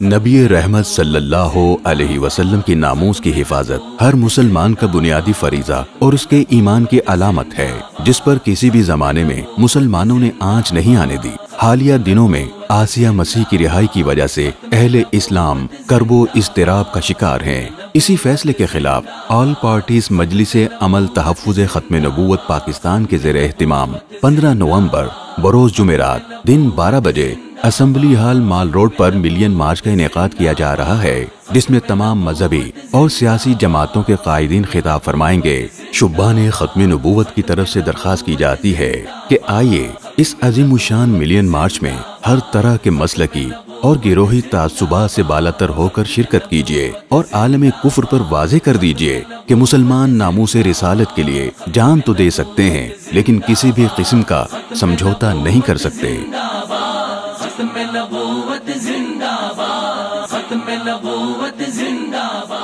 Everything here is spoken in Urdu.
نبی رحمت صلی اللہ علیہ وسلم کی ناموس کی حفاظت ہر مسلمان کا بنیادی فریضہ اور اس کے ایمان کی علامت ہے، جس پر کسی بھی زمانے میں مسلمانوں نے آنچ نہیں آنے دی۔ حالیہ دنوں میں آسیہ مسیح کی رہائی کی وجہ سے اہل اسلام کرب و اضطراب کا شکار ہیں۔ اسی فیصلے کے خلاف آل پارٹیز مجلس عمل تحفظ ختم نبوت پاکستان کے زیر اہتمام 15 نومبر بروز جمعرات دن 12 بجے اسمبلی ہال مال روڈ پر ملین مارچ کا انعقاد کیا جا رہا ہے، جس میں تمام مذہبی اور سیاسی جماعتوں کے قائدین خطاب فرمائیں گے۔ شبان ختم نبوت کی طرف سے درخواست کی جاتی ہے کہ آئیے اس عظیم الشان ملین مارچ میں ہر طرح کے مسلکی اور گروہی تعصبات سے بالاتر ہو کر شرکت کیجیے اور عالم کفر پر واضح کر دیجیے کہ مسلمان ناموس رسالت کے لیے جان تو دے سکتے ہیں، لیکن کسی بھی قسم کا سمجھوتا نہیں کر سکتے۔ ختم نبوت زندہ باد، ختم نبوت زندہ باد۔